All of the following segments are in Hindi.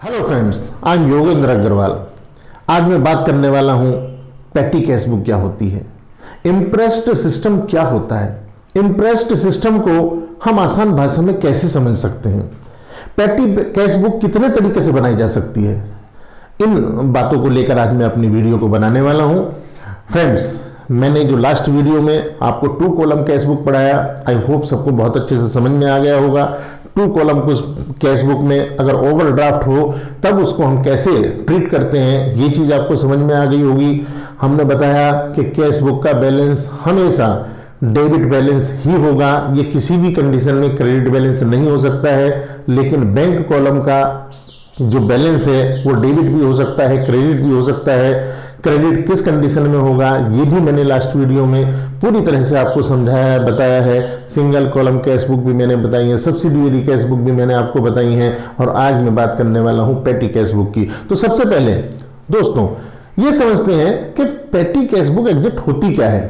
Hello friends, I am Yogendra Agrawal. आज मैं बात करने वाला हूं पैटी कैश बुक क्या होती है, इम्प्रेस्ड सिस्टम क्या होता है, इम्प्रेस्ड सिस्टम को हम आसान भाषा में कैसे समझ सकते हैं, पैटी कैश बुक कितने तरीके से बनाई जा सकती है। इन बातों को लेकर आज मैं अपनी वीडियो को बनाने वाला हूं। फ्रेंड्स, मैंने जो लास्ट वीडियो में आपको 2 कॉलम कैश बुक पढ़ाया, आई होप सबको बहुत अच्छे से समझ में आ गया होगा। 2 कॉलम को कैश बुक में अगर ओवरड्राफ्ट हो तब उसको हम कैसे ट्रीट करते हैं, ये चीज़ आपको समझ में आ गई होगी। हमने बताया कि कैश बुक का बैलेंस हमेशा डेबिट बैलेंस ही होगा, ये किसी भी कंडीशन में क्रेडिट बैलेंस नहीं हो सकता है। लेकिन बैंक कॉलम का जो बैलेंस है वो डेबिट भी हो सकता है, क्रेडिट भी हो सकता है। क्रेडिट किस कंडीशन में होगा ये भी मैंने लास्ट वीडियो में पूरी तरह से आपको समझाया है, बताया है। सिंगल कॉलम कैश बुक भी मैंने बताई है, सब्सिडियरी कैश बुक भी मैंने आपको बताई है, और आज मैं बात करने वाला हूं पैटी कैश बुक की। तो सबसे पहले दोस्तों ये समझते हैं कि पैटी कैश बुक एग्जैक्ट होती क्या है।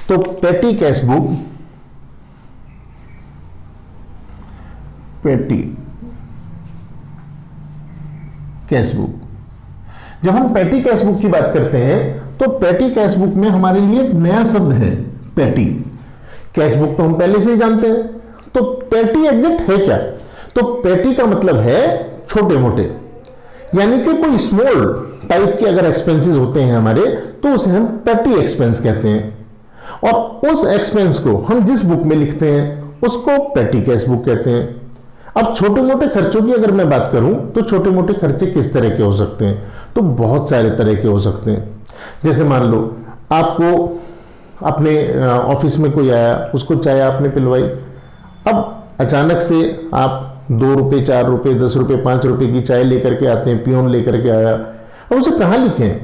तो patty cash book, patty cash book, जब हम पैटी कैश बुक की बात करते हैं तो पैटी कैश बुक में हमारे लिए एक नया शब्द है पैटी। कैश बुक तो हम पहले से ही जानते हैं, तो पैटी एग्जैक्ट है क्या। तो पैटी का मतलब है छोटे मोटे, यानी कि कोई स्मॉल टाइप के अगर एक्सपेंसेस होते हैं हमारे तो उसे हम पैटी एक्सपेंस कहते हैं, और उस एक्सपेंस को हम जिस बुक में लिखते हैं उसको पैटी कैश बुक कहते हैं। अब छोटे मोटे खर्चों की अगर मैं बात करूं तो छोटे मोटे खर्चे किस तरह के हो सकते हैं, तो बहुत सारे तरह के हो सकते हैं। जैसे मान लो आपको अपने ऑफिस में कोई आया, उसको चाय आपने पिलवाई, अब अचानक से आप 2 रुपये 4 रुपये 10 रुपये 5 रुपये की चाय लेकर के आते हैं, पियोन लेकर के आया। अब उसे कहाँ लिखें,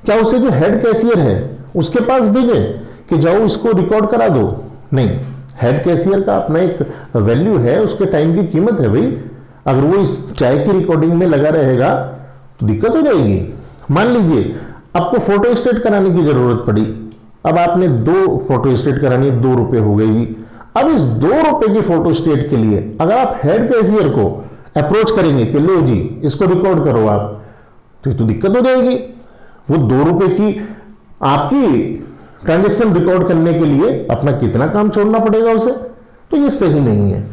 क्या उसे जो हेड कैशियर है उसके पास भेजें कि जाओ इसको रिकॉर्ड करा दो? नहीं, हेड कैशियर का अपना एक वैल्यू है, उसके टाइम की कीमत है भाई। अगर वो इस चाय की रिकॉर्डिंग में लगा रहेगा तो दिक्कत हो जाएगी। मान लीजिए आपको फोटो स्टेट कराने की जरूरत पड़ी, अब आपने 2 फोटो स्टेट करानी, 2 रुपए हो गई जी। अब इस 2 रुपए की फोटो स्टेट के लिए अगर आप हेड कैशियर को अप्रोच करेंगे कि लो जी इसको रिकॉर्ड करो आप, तो दिक्कत हो जाएगी। वो 2 रुपए की आपकी ट्रांजैक्शन रिकॉर्ड करने के लिए अपना कितना काम छोड़ना पड़ेगा उसे, तो ये सही नहीं है।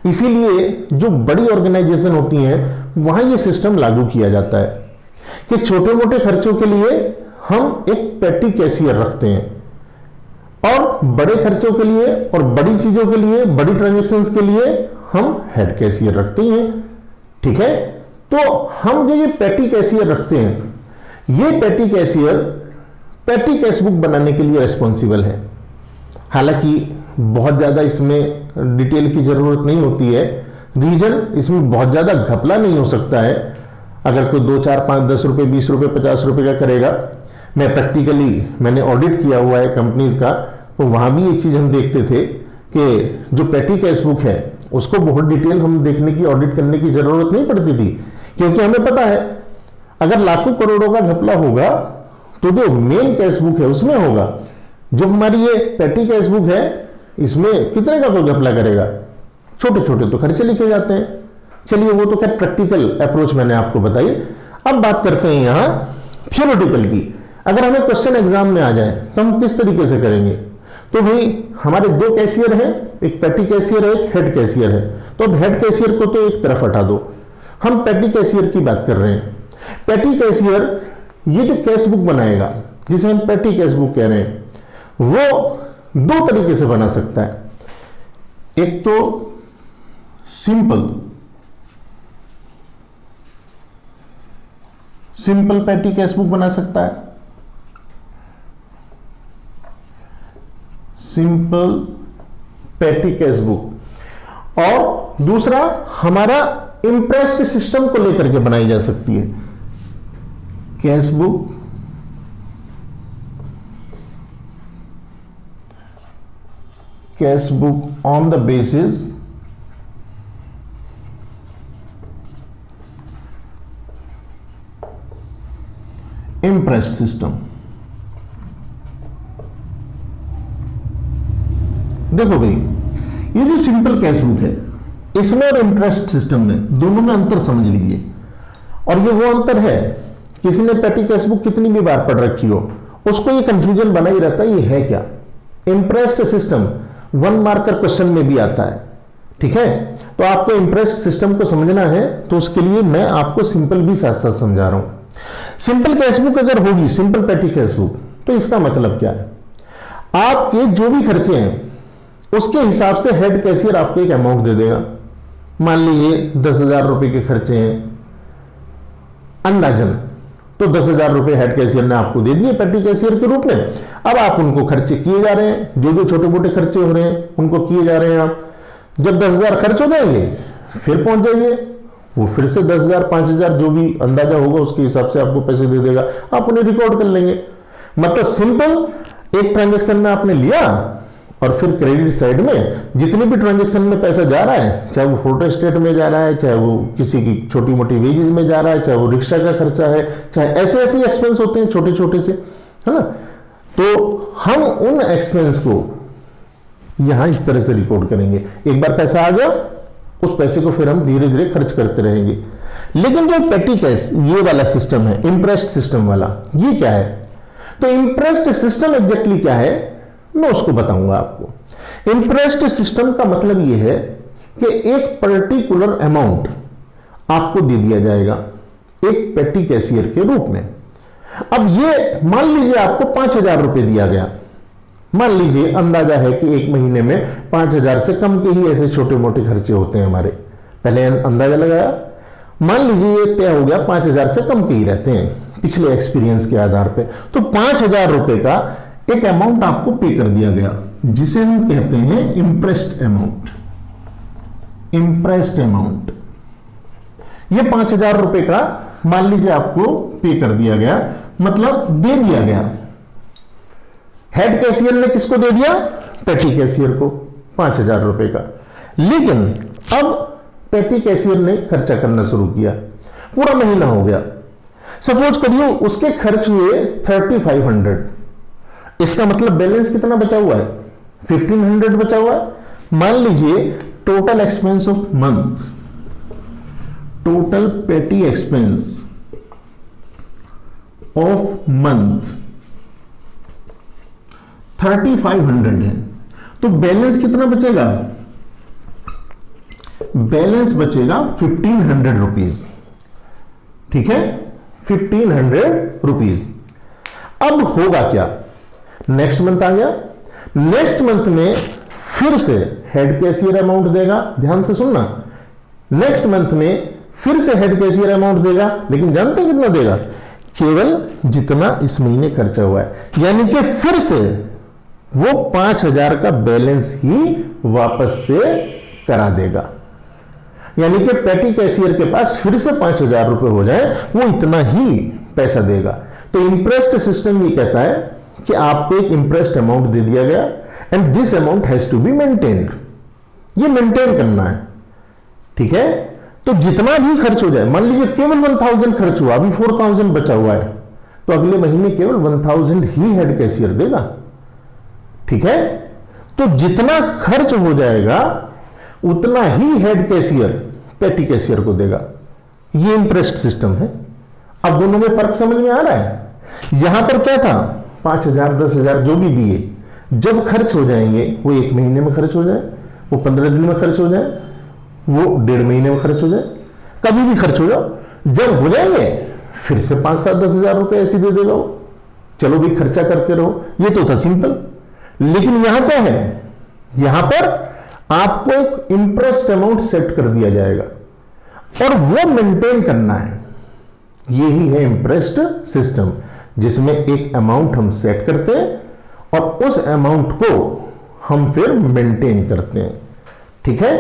इसीलिए जो बड़ी ऑर्गेनाइजेशन होती हैं वहां ये सिस्टम लागू किया जाता है कि छोटे मोटे खर्चों के लिए हम एक पैटी कैशियर रखते हैं, और बड़े खर्चों के लिए और बड़ी चीजों के लिए, बड़ी ट्रांजैक्शंस के लिए हम हेड कैशियर रखते हैं। ठीक है, तो हम जो ये पैटी कैशियर रखते हैं, ये petty cashier petty cash book बनाने के लिए रिस्पॉन्सिबल है। हालांकि बहुत ज़्यादा इसमें डिटेल की ज़रूरत नहीं होती है, रीजन इसमें बहुत ज़्यादा घपला नहीं हो सकता है। अगर कोई 2 4 5 10 रुपये 20 रुपये 50 रुपये का करेगा, मैं प्रैक्टिकली मैंने ऑडिट किया हुआ है कंपनीज का, तो वहाँ भी ये चीज़ हम देखते थे कि जो पैटी कैश बुक है उसको बहुत डिटेल हम देखने की, ऑडिट करने की ज़रूरत नहीं पड़ती थी, क्योंकि हमें पता है अगर लाखों करोड़ों का घपला होगा तो जो मेन कैश बुक है उसमें होगा। जो हमारी ये पैटी कैश बुक है इसमें कितने का कोई घपला करेगा, छोटे छोटे तो खर्चे लिखे जाते हैं। चलिए वो तो खैर प्रैक्टिकल अप्रोच मैंने आपको बताई। अब बात करते हैं यहाँ थियोरेटिकल की। अगर हमें क्वेश्चन एग्जाम में आ जाए तो हम किस तरीके से करेंगे। तो भाई हमारे 2 कैशियर हैं, एक पैटी कैशियर है, एक हेड कैशियर है। तो अब हेड कैशियर को तो एक तरफ हटा दो, हम पैटी कैशियर की बात कर रहे हैं। पैटी कैशियर ये जो कैश बुक बनाएगा जिसे हम पैटी कैश बुक कह रहे हैं, वो 2 तरीके से बना सकता है। एक तो सिंपल पैटी कैश बुक बना सकता है, सिंपल पैटी कैश बुक, और दूसरा हमारा इम्प्रेस्ड सिस्टम को लेकर के बनाई जा सकती है cash book on the basis impressed system. देखो भाई ये जो सिंपल कैश बुक है इसमें और इंटरेस्ट सिस्टम में दोनों में अंतर समझ लीजिए। और ये वो अंतर है, किसी ने पेटी कैश बुक कितनी भी बार पढ़ रखी हो, उसको ये कंफ्यूजन बना ही रहता है ये है क्या। इंप्रेस्ड सिस्टम 1 मार्कर क्वेश्चन में भी आता है, ठीक है। तो आपको इंप्रेस्ड सिस्टम को समझना है, तो उसके लिए मैं आपको सिंपल भी साथ साथ समझा रहा हूं। सिंपल कैश बुक अगर होगी, सिंपल पेटी कैश बुक, तो इसका मतलब क्या है, आपके जो भी खर्चे हैं उसके हिसाब से हेड कैशियर आपको एक अमाउंट दे देगा। मान लीजिए 10,000 रुपए के खर्चे हैं अंदाजन, तो 10,000 रुपए हेड कैशियर ने आपको दे दिए पेटी कैशियर के रूप में। अब आप उनको खर्चे किए जा रहे हैं, जो जो छोटे मोटे खर्चे हो रहे हैं उनको किए जा रहे हैं आप। जब 10,000 खर्च हो जाएंगे फिर पहुंच जाइए, वो फिर से 10,000 5,000 जो भी अंदाजा होगा उसके हिसाब से आपको पैसे दे देगा, आप उन्हें रिकॉर्ड कर लेंगे। मतलब सिंपल, एक ट्रांजैक्शन में आपने लिया और फिर क्रेडिट साइड में जितने भी ट्रांजैक्शन में पैसा जा रहा है, चाहे वो फोटो स्टेट में जा रहा है, चाहे वो किसी की छोटी मोटी वेजेस में जा रहा है, चाहे वो रिक्शा का खर्चा है, चाहे ऐसे ऐसे एक्सपेंस होते हैं छोटे छोटे से, है ना। तो हम उन एक्सपेंस को यहां इस तरह से रिकॉर्ड करेंगे। एक बार पैसा आ गया, उस पैसे को फिर हम धीरे धीरे खर्च करते रहेंगे। लेकिन जो पेटी कैश ये वाला सिस्टम है, इंप्रेस्ड सिस्टम वाला, ये क्या है? तो इंप्रेस्ड सिस्टम एग्जैक्टली क्या है मैं उसको बताऊंगा आपको। इंप्रेस्ड सिस्टम का मतलब यह है कि एक पर्टिकुलर अमाउंट आपको दे दिया जाएगा एक पेटी कैशियर के रूप में। अब ये मान लीजिए आपको 5,000 रुपए दिया गया, मान लीजिए अंदाजा है कि एक महीने में 5,000 से कम के ही ऐसे छोटे मोटे खर्चे होते हैं हमारे, पहले अंदाजा लगाया, मान लीजिए ये तय हो गया 5,000 से कम के ही रहते हैं पिछले एक्सपीरियंस के आधार पे। तो 5,000 रुपए का एक अमाउंट आपको पे कर दिया गया, जिसे हम कहते हैं इंप्रेस्ड अमाउंट। इंप्रेस्ड अमाउंट, ये 5,000 रुपए का मान लीजिए आपको पे कर दिया गया, मतलब दे दिया गया। हेड कैशियर ने किसको दे दिया? पेटी कैशियर को 5,000 रुपए का। लेकिन अब पेटी कैशियर ने खर्चा करना शुरू किया, पूरा महीना हो गया, सपोज करिए उसके खर्च हुए 3,500। इसका मतलब बैलेंस कितना बचा हुआ है? 1,500 बचा हुआ है। मान लीजिए total expense of month, total पेटी एक्सपेंस ऑफ मंथ 3,500 है, तो बैलेंस कितना बचेगा? बैलेंस बचेगा 1,500 रुपीज, ठीक है, 1,500 रुपीज। अब होगा क्या? नेक्स्ट मंथ आ गया, नेक्स्ट मंथ में फिर से हेड कैशियर अमाउंट देगा, ध्यान से सुनना, नेक्स्ट मंथ में फिर से हेड कैशियर अमाउंट देगा, लेकिन जानते हैं कितना देगा? केवल जितना इस महीने खर्चा हुआ है, यानी कि फिर से वो 5,000 का बैलेंस ही वापस से करा देगा। यानी कि पेटी कैशियर के पास फिर से 5,000 रुपए हो जाए, वो इतना ही पैसा देगा। तो इंप्रेस्ड सिस्टम ये कहता है कि आपको एक इंप्रेस्ड अमाउंट दे दिया गया and this amount has to be maintained, ये मेंटेन करना है, ठीक है। तो जितना भी खर्च हो जाए, मान लीजिए केवल 1,000 खर्च हुआ, अभी 4,000 बचा हुआ है, तो अगले महीने केवल 1,000 ही हेड कैशियर देगा, ठीक है। तो जितना खर्च हो जाएगा उतना ही हेड कैशियर पेटी कैशियर को देगा। ये इंप्रेस्ड सिस्टम है। अब दोनों में फर्क समझ में आ रहा है? यहां पर क्या था? 5,000 10,000 जो भी दिए, जब खर्च हो जाएंगे, वो 1 महीने में खर्च हो जाए, वो 15 दिन में खर्च हो जाए, वो 1.5 महीने में खर्च हो जाए, कभी भी खर्च हो जाओ, जब हो जाएंगे फिर से 5-7 10,000 रुपए ऐसे दे देगा वो। चलो भी खर्चा करते रहो, ये तो था सिंपल। लेकिन यहां क्या है? यहां पर आपको एक इंप्रेस्ड अमाउंट सेट कर दिया जाएगा और वो मेंटेन करना है। यही है इंप्रेस्ड सिस्टम, जिसमें एक अमाउंट हम सेट करते हैं और उस अमाउंट को हम फिर मेंटेन करते हैं, ठीक है।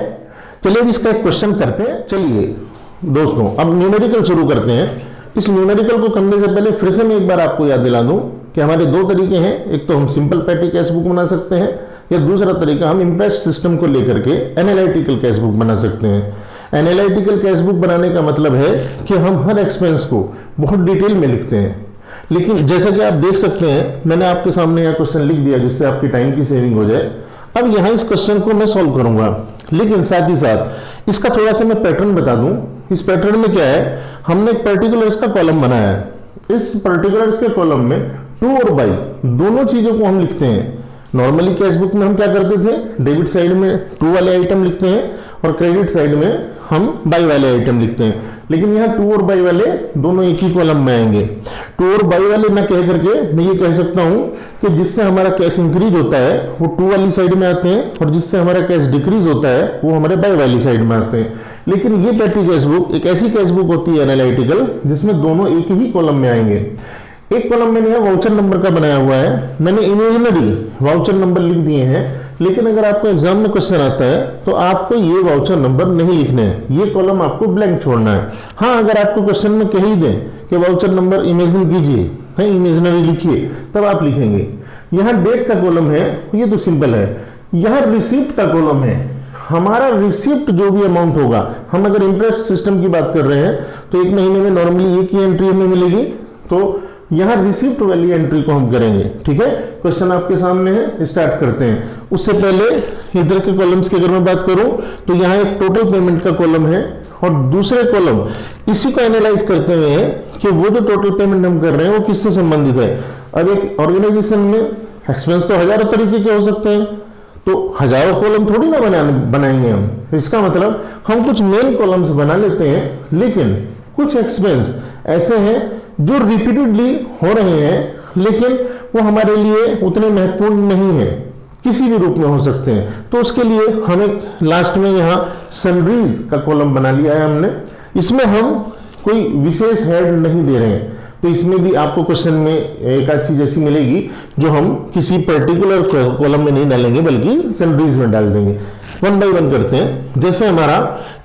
चलिए अब इसका एक क्वेश्चन करते हैं। चलिए दोस्तों, अब न्यूमेरिकल शुरू करते हैं। इस न्यूमेरिकल को करने से पहले फिर से मैं एक बार आपको याद दिला दूं कि हमारे 2 तरीके हैं। एक तो हम सिंपल पेटी कैश बुक बना सकते हैं, या दूसरा तरीका हम इंप्रेस्ड सिस्टम को लेकर के एनालिटिकल कैश बुक बना सकते हैं। एनालिटिकल कैश बुक बनाने का मतलब है कि हम हर एक्सपेंस को बहुत डिटेल में लिखते हैं। लेकिन जैसा कि आप देख सकते हैं, मैंने आपके सामने यह क्वेश्चन लिख दिया जिससे आपकी टाइम की सेविंग हो जाए। अब यहां इस क्वेश्चन को मैं सॉल्व करूंगा। लेकिन साथ ही साथ इसका थोड़ा सा मैं पैटर्न बता दूं। इस पैटर्न में क्या है, हमने एक पर्टिकुलर्स का कॉलम बनाया है। इस पर्टिकुलर्स के कॉलम में टू और बाई दोनों चीजों को हम लिखते हैं। नॉर्मली कैश बुक में हम क्या करते थे, डेबिट साइड में टू वाले आइटम लिखते हैं और क्रेडिट साइड में हम बाई वाले आइटम लिखते हैं, लेकिन यहाँ टू और बाई वाले दोनों एक ही कॉलम में आएंगे। टू और बाई वाले ना कह करके मैं ये कह सकता हूं कि जिससे हमारा कैश इंक्रीज होता है वो टू वाली साइड में आते हैं, और जिससे हमारा कैश डिक्रीज होता है वो हमारे बाई वाली साइड में आते हैं। लेकिन ये पेटी कैश बुक एक ऐसी कैश बुक होती है एनालिटिकल, जिसमें दोनों एक ही कॉलम में आएंगे। एक कॉलम मैंने यहाँ वाउचर नंबर का बनाया हुआ है, मैंने इमेजिनरी वाउचर नंबर लिख दिए हैं, लेकिन अगर आपको एग्जाम में क्वेश्चन आता है तो आपको ये वाउचर नंबर नहीं लिखने हैं, ये कॉलम आपको ब्लैंक छोड़ना है। हाँ, अगर आपको क्वेश्चन में कह ही दें कि वाउचर नंबर इमेजिन कीजिए, है इमेजिनरी लिखिए, तब आप लिखेंगे। यहाँ डेट का कॉलम है, ये तो सिंपल है। यहाँ रिसिप्ट का कॉलम है, हमारा रिसिप्ट जो भी अमाउंट होगा, हम अगर इंटरेस्ट सिस्टम की बात कर रहे हैं तो एक महीने में नॉर्मली एक ही एंट्री हमें मिलेगी, तो यहां रिसिप्ट वाली एंट्री को हम करेंगे। ठीक है, क्वेश्चन आपके सामने है, स्टार्ट करते हैं। उससे पहले इधर के कॉलम्स की अगर मैं बात करूं तो यहाँ एक टोटल पेमेंट का कॉलम है, और दूसरे कॉलम इसी को एनालाइज करते हुए है कि वो जो टोटल पेमेंट हम कर रहे हैं वो किससे संबंधित है। अब एक ऑर्गेनाइजेशन में एक्सपेंस तो हजारों तरीके के हो सकते हैं, तो हजारों कॉलम थोड़ी ना बनाएंगे हम। इसका मतलब हम कुछ मेन कॉलम्स बना लेते हैं, लेकिन कुछ एक्सपेंस ऐसे हैं जो रिपीटेडली हो रहे हैं, लेकिन वो हमारे लिए उतने महत्वपूर्ण नहीं है, किसी भी रूप में हो सकते हैं। तो उसके लिए हमें लास्ट में यहाँ सनरीज का कॉलम बना लिया है हमने। इसमें हम कोई विशेष हेड नहीं दे रहे हैं, तो इसमें भी आपको क्वेश्चन में एक आध चीज ऐसी मिलेगी जो हम किसी पर्टिकुलर कॉलम में नहीं डालेंगे बल्कि सनरीज में डाल देंगे। वन बाय वन करते हैं। जैसे हमारा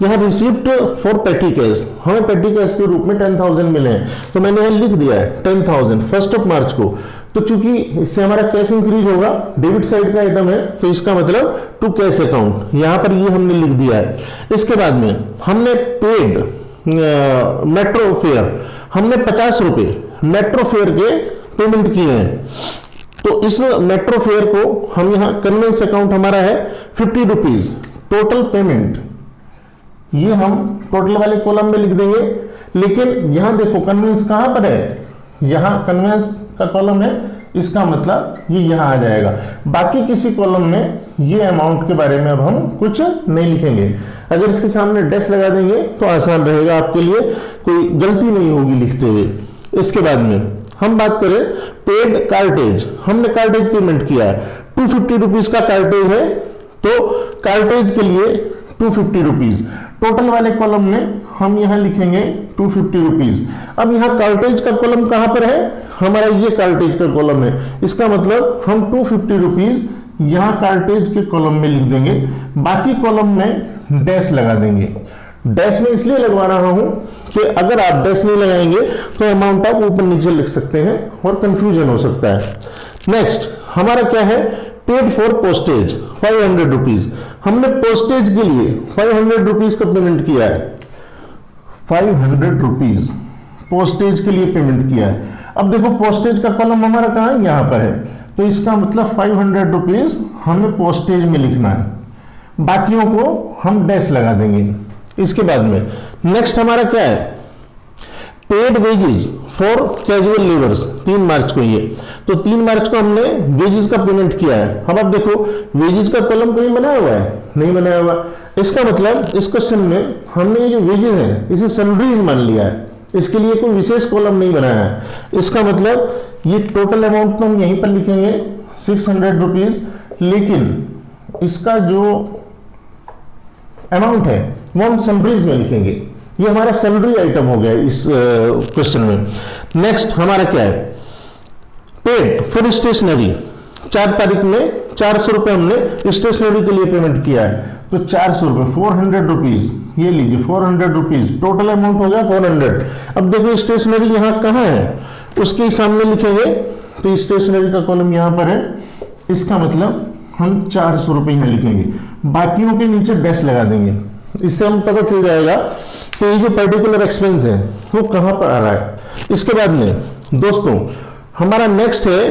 यहाँ रिसिप्ट फॉर पेटी कैश, हमें पेटी कैश के रूप में 10,000 मिले हैं, तो मैंने यहाँ लिख दिया है 10,000 1 मार्च को। तो चूंकि इससे हमारा कैश इंक्रीज होगा, डेबिट साइड का आइटम है, तो इसका मतलब टू कैश अकाउंट, यहाँ पर ये हमने लिख दिया है। इसके बाद में हमने पेड मेट्रो फेयर, हमने 50 रुपए मेट्रो फेयर के पेमेंट किए हैं। तो इस मेट्रो फेयर को हम यहाँ कन्वेंस अकाउंट हमारा है 50 रुपीज टोटल पेमेंट, ये हम टोटल वाले कॉलम में लिख देंगे। लेकिन यहां देखो कन्वेंस कहां पर है, यहां कन्वेंस का कॉलम है, इसका मतलब ये यहां आ जाएगा। बाकी किसी कॉलम में ये अमाउंट के बारे में अब हम कुछ नहीं लिखेंगे। अगर इसके सामने डैश लगा देंगे तो आसान रहेगा आपके लिए, कोई गलती नहीं होगी लिखते हुए। इसके बाद में हम बात करें पेड कार्टेज, हमने कार्टेज पेमेंट किया है, 250 रुपीज का कार्टेज है, तो कार्टेज के लिए 250 रुपीज टोटल वाले कॉलम में हम यहां लिखेंगे 250 रुपीज। अब यहां कार्टेज का कॉलम कहां पर है, हमारा ये कार्टेज का कॉलम है, इसका मतलब हम 250 रुपीज यहां कार्टेज के कॉलम में लिख देंगे, बाकी कॉलम में डैश लगा देंगे। डैश में इसलिए लगवा रहा हूं कि अगर आप डैश नहीं लगाएंगे तो अमाउंट आप ऊपर नीचे लिख सकते हैं और कंफ्यूजन हो सकता है। नेक्स्ट हमारा क्या है, पेड फॉर पोस्टेज 500 रुपीज, हमने पोस्टेज के लिए 500 रुपीज का पेमेंट किया है, 500 रुपीज पोस्टेज के लिए पेमेंट किया है। अब देखो पोस्टेज का कॉलम हमारा कहां है, यहां पर है, तो इसका मतलब 500 रुपीज हमें पोस्टेज में लिखना है, बाकियों को हम डैश लगा देंगे। इसके बाद में नेक्स्ट हमारा क्या है, paid wages for casual labours 3 मार्च को, ये तो 3 मार्च को हमने वेजेस का पेमेंट किया है। अब आप देखो वेजेस का कॉलम कहीं बनाया हुआ है, नहीं बनाया हुआ, इसका मतलब इस क्वेश्चन में हमने ये जो वेजेस है इसे सैलरीज मान लिया है, इसके लिए कोई विशेष कॉलम नहीं बनाया है। इसका मतलब ये टोटल अमाउंट तो हम यहीं पर लिखेंगे 600 रुपीज, लेकिन इसका जो अमाउंट है वो हम सैलरीज में लिखेंगे। ये हमारा सैलरी आइटम हो गया इस क्वेश्चन में। नेक्स्ट हमारा क्या है, पेड फॉर स्टेशनरी 4 तारीख में 400 रुपए हमने स्टेशनरी के लिए पेमेंट किया है, तो 400 रुपए 400 रुपीज, ये लीजिए 400 रुपीज टोटल अमाउंट हो गया 400। अब देखो स्टेशनरी यहाँ कहाँ है, उसके सामने लिखेंगे, तो स्टेशनरी का कॉलम यहाँ पर है, इसका मतलब हम 400 रुपए यहाँ लिखेंगे, बाकियों के नीचे डैश लगा देंगे। इससे हम पता चल जाएगा कि ये जो पर्टिकुलर एक्सपेंस है वो कहां पर आ रहा है। इसके बाद में दोस्तों हमारा नेक्स्ट है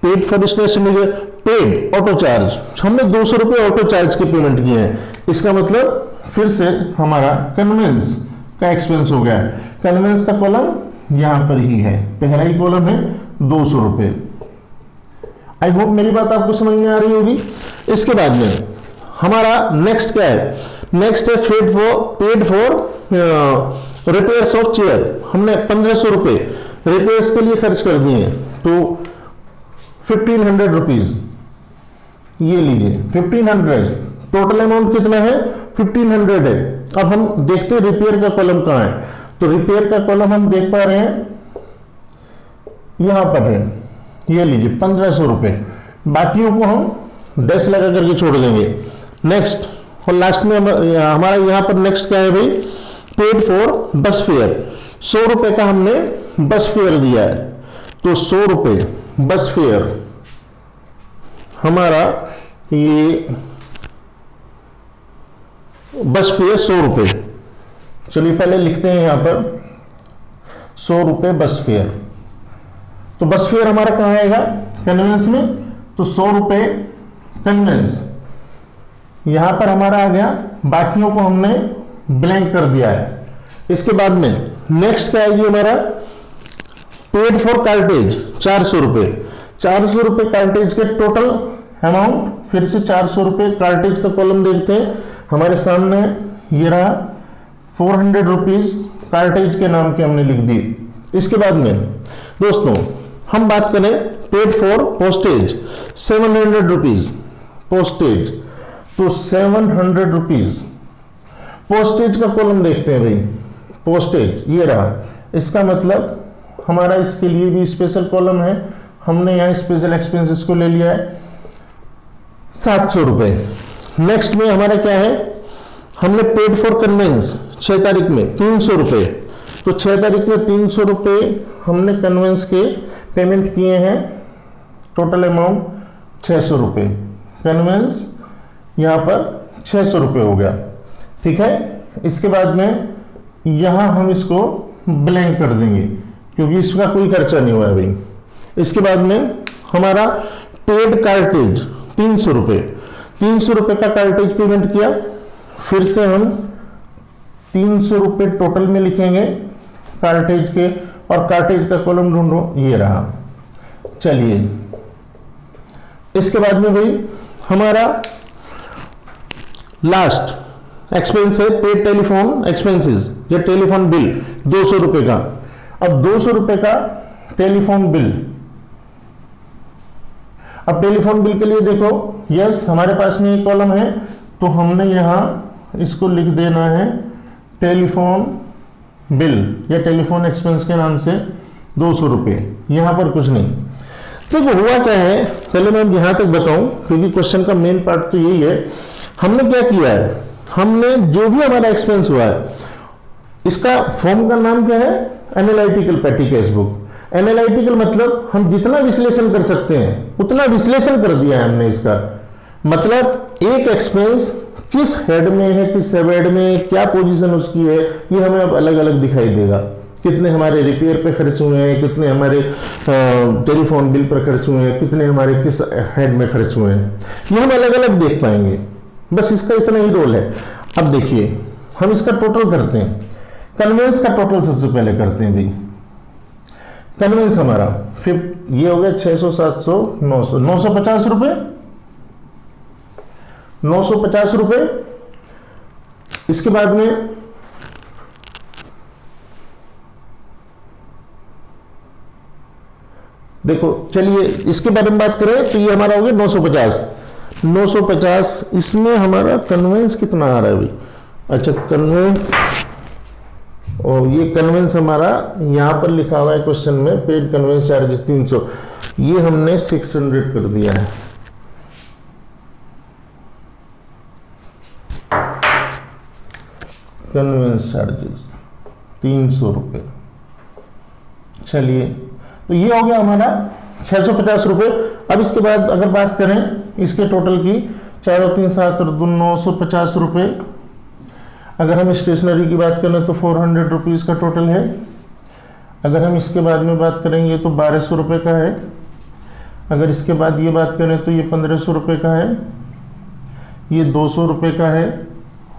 paid for stationery, paid auto charge, हमने 200 रुपये ऑटो चार्ज के पेमेंट किए हैं। इसका मतलब फिर से हमारा कन्वेंस का एक्सपेंस हो गया। कन्वेंस का कॉलम यहां पर ही है, पहला ही कॉलम है 200 रुपये। आई होप मेरी बात आपको समझ में आ रही होगी। इसके बाद में हमारा नेक्स्ट क्या है, नेक्स्ट है paid for repairs of chair. हमने 1500 रुपये रिपेयर्स के लिए खर्च कर दिए, तो 1500 रुपीज ये लीजिए, 1500 टोटल अमाउंट कितना है, 1500 है। अब हम देखते हैं रिपेयर का कॉलम कहां है, तो रिपेयर का कॉलम हम देख पा रहे हैं यहां पर है, ये लीजिए 1500 रुपये। बाकियों को हम डैश लगा करके छोड़ देंगे। नेक्स्ट और लास्ट में हमारा यहां पर नेक्स्ट क्या है भाई, पेड फॉर बस फेयर। 100 रुपए का हमने बस फेयर दिया है, तो 100 रुपये बस फेयर हमारा, ये बस फेयर 100 रुपये। चलिए पहले लिखते हैं यहां पर 100 रुपये बस फेयर। तो बस फेयर हमारा कहां आएगा, कन्वेंस में, तो 100 रुपये कन्वेंस यहां पर हमारा आ गया। बाकियों को हमने ब्लैंक कर दिया है। इसके बाद में नेक्स्ट क्या आएगी हमारा, पेड फॉर कार्टेज 400 रुपये। 400 रुपये कार्टेज के टोटल अमाउंट, फिर से 400 रुपये कार्टेज का कॉलम देखते हैं हमारे सामने, ये रहा 400 रुपीज कार्टेज के नाम के हमने लिख दी। इसके बाद में दोस्तों हम बात करें paid for postage 700 rupees postage, तो 700 रुपीज पोस्टेज का कॉलम देखते हैं भाई। पोस्टेज ये रहा, इसका मतलब हमारा इसके लिए भी स्पेशल कॉलम है, हमने यहाँ स्पेशल एक्सपेंसेस को ले लिया है 700 रुपये। नेक्स्ट में हमारा क्या है, हमने पेड फॉर कन्वेंस 6 तारीख में 300 रुपये, तो 6 तारीख में 300 रुपये हमने कन्वेंस के पेमेंट किए हैं, टोटल अमाउंट 600 रुपये। कन्वेंस यहाँ पर 600 रुपये हो गया, ठीक है। इसके बाद में यहाँ हम इसको ब्लैंक कर देंगे क्योंकि इसका कोई खर्चा नहीं हुआ है भाई। इसके बाद में हमारा पेड कार्टेज 300 रुपये, 300 रुपये का कार्टेज पेमेंट किया, फिर से हम 300 रुपये टोटल में लिखेंगे कार्टेज के, और कार्टेज का कॉलम ढूंढो, ये रहा। चलिए इसके बाद में भाई हमारा लास्ट एक्सपेंस है पेड टेलीफोन एक्सपेंसेस या टेलीफोन बिल 200 रुपये का। अब 200 रुपये का टेलीफोन बिल, अब टेलीफोन बिल के लिए देखो, यस हमारे पास में एक कॉलम है, तो हमने यहां इसको लिख देना है टेलीफोन बिल या टेलीफोन एक्सपेंस के नाम से 200 रुपये, यहां पर कुछ नहीं। तो हुआ क्या है, पहले मैं यहां तक बताऊं क्योंकि क्वेश्चन का मेन पार्ट तो यही है। हमने क्या किया है, हमने जो भी हमारा एक्सपेंस हुआ है, इसका फॉर्म का नाम क्या है, एनालिटिकल पेटी कैश बुक। एनालिटिकल मतलब हम जितना विश्लेषण कर सकते हैं उतना विश्लेषण कर दिया है हमने इसका। मतलब एक एक्सपेंस किस हेड में है, किस सब हेड में, क्या पोजीशन उसकी है, ये हमें अब अलग अलग दिखाई देगा। कितने हमारे रिपेयर पे खर्च हुए हैं, कितने हमारे टेलीफोन बिल पर खर्च हुए हैं, कितने हमारे किस हेड में खर्च हुए हैं, ये हम अलग अलग देख पाएंगे। बस इसका इतना ही रोल है। अब देखिए हम इसका टोटल करते हैं, कन्वेंस का टोटल सबसे पहले करते हैं भाई। कन्वेंस हमारा फिर ये हो गया 600, 700, 900, 950 रुपये, 950 रुपये। इसके बाद में देखो, चलिए इसके बारे में बात करें तो ये हमारा हो गया 950। 950 इसमें हमारा कन्वेंस कितना आ रहा है भाई, अच्छा कन्वेंस, और ये कन्वेंस हमारा यहां पर लिखा हुआ है क्वेश्चन में पेड कन्वेंस चार्जेस 300, ये हमने 600 कर दिया है। कन्वेंस चार्जेस 300 रुपये। चलिए तो ये हो गया हमारा 650 रुपये। अब इसके बाद अगर बात करें इसके टोटल की, 4 और 3 7 और 2 950 रुपये। अगर हम स्टेशनरी की बात करें तो 400 रुपीज़ का टोटल है। अगर हम इसके बाद में बात करेंगे तो 1200 रुपये का है। अगर इसके बाद ये बात करें तो ये 1500 रुपये का है, ये 200 रुपये का है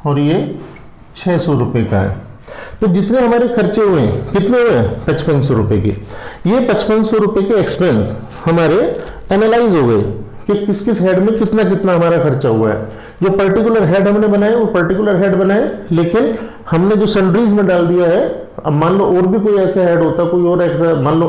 और ये 600 रुपये का है। तो जितने हमारे खर्चे हुए हैं कितने हुए हैं? 5500 रुपये के। ये 5500 रुपये के एक्सपेंस हमारे एनालाइज हो गए कि किस किस हेड में कितना कितना हमारा खर्चा हुआ है। जो पर्टिकुलर हेड हमने बनाए वो पर्टिकुलर हेड बनाए, लेकिन हमने जो सैलरीज में डाल दिया है। अब मान लो और भी कोई ऐसा हेड होता, कोई और ऐसा मान लो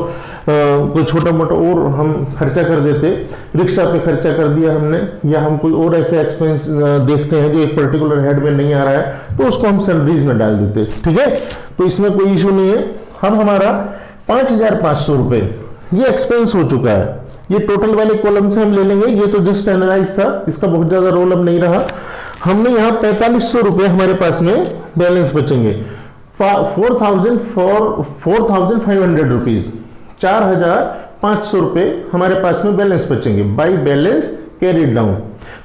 कोई छोटा मोटा और हम खर्चा कर देते, रिक्शा पे खर्चा कर दिया हमने, या हम कोई और ऐसे एक्सपेंस देखते हैं जो एक पर्टिकुलर हेड में नहीं आ रहा है, तो उसको हम सैलरीज में डाल देते। ठीक है, तो इसमें कोई इशू नहीं है। अब हमारा 5500 रुपये ये एक्सपेंस हो चुका है। ये टोटल वाले कॉलम से हम ले लेंगे, ये तो जस्ट एनालाइज था, इसका बहुत ज्यादा रोल अब नहीं रहा। हमने यहाँ 4500 रुपये हमारे पास में बैलेंस बचेंगे। 4500 रुपीज, 4500 रुपये हमारे पास में बैलेंस बचेंगे बाई बैलेंस कैरीड डाउन।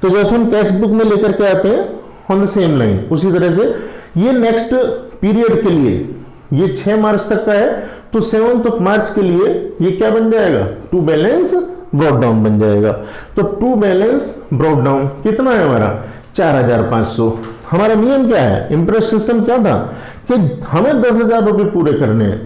तो जैसे हम कैश बुक में लेकर के आते हैं ऑन द सेम लाइन, उसी तरह से ये नेक्स्ट पीरियड के लिए ये 6 मार्च तक का है, तो 7 मार्च के लिए ये क्या बन जाएगा? टू बैलेंस ब्रॉट डाउन बन जाएगा। तो टू बैलेंस ब्रॉट डाउन कितना है हमारा? 4500। हमारा नियम क्या है? इंप्रेस सिस्टम क्या था कि हमें 10,000 रुपये पूरे करने हैं,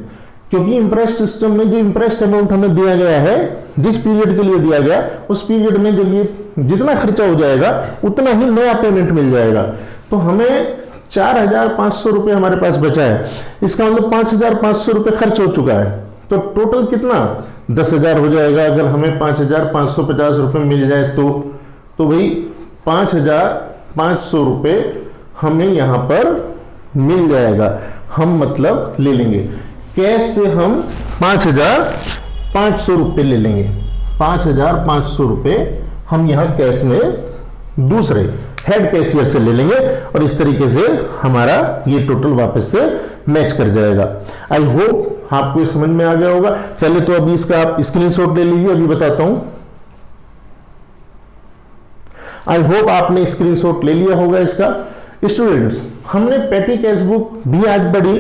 क्योंकि इंप्रेस सिस्टम में जो इंप्रेस्ड अमाउंट हमें दिया गया है, जिस पीरियड के लिए दिया गया, उस पीरियड में जो ये जितना खर्चा हो जाएगा उतना ही नया पेमेंट मिल जाएगा। तो हमें 4500 रुपये हमारे पास बचा है, इसका मतलब 5500 रुपये खर्च हो चुका है। तो टोटल कितना? 10,000 हो जाएगा। अगर हमें 5550 रुपये मिल जाए तो भाई 5500 रुपये हमें यहां पर मिल जाएगा। हम मतलब ले लेंगे कैश से, हम 5500 रुपये ले लेंगे। 5500 रुपये हम यहां कैश में दूसरे हेड कैशियर से ले लेंगे, और इस तरीके से हमारा ये टोटल वापस से मैच कर जाएगा। आई होप आपको समझ में आ गया होगा। चलिए तो अभी इसका आप स्क्रीनशॉट ले लीजिए, अभी बताता हूं। आई होप आपने स्क्रीनशॉट ले लिया होगा इसका। स्टूडेंट्स, हमने पेटी कैश बुक भी आज पढ़ी,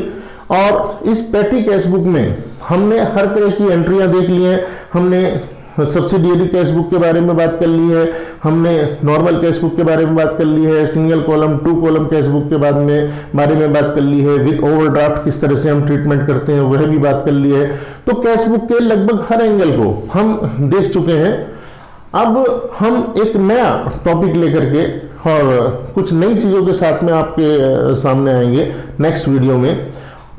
और इस पेटी कैश बुक में हमने हर तरह की एंट्रियां देख ली हैं। हमने सब्सिडियरी कैश बुक के बारे में बात कर ली है, हमने नॉर्मल कैश बुक के बारे में बात कर ली है, single column 2 column cash book के बारे में बात कर ली है, विद ओवरड्राफ्ट किस तरह से हम ट्रीटमेंट करते हैं वह भी बात कर ली है। तो कैश बुक के लगभग हर एंगल को हम देख चुके हैं। अब हम एक नया टॉपिक लेकर के और कुछ नई चीज़ों के साथ में आपके सामने आएंगे नेक्स्ट वीडियो में।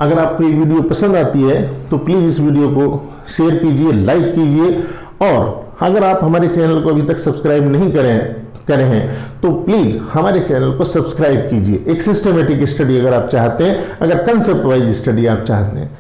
अगर आपको ये वीडियो पसंद आती है तो प्लीज़ इस वीडियो को शेयर कीजिए, लाइक कीजिए, और अगर आप हमारे चैनल को अभी तक सब्सक्राइब नहीं करे हैं तो प्लीज़ हमारे चैनल को सब्सक्राइब कीजिए। एक सिस्टमेटिक स्टडी अगर आप चाहते हैं, अगर कंसेप्ट वाइज स्टडी आप चाहते हैं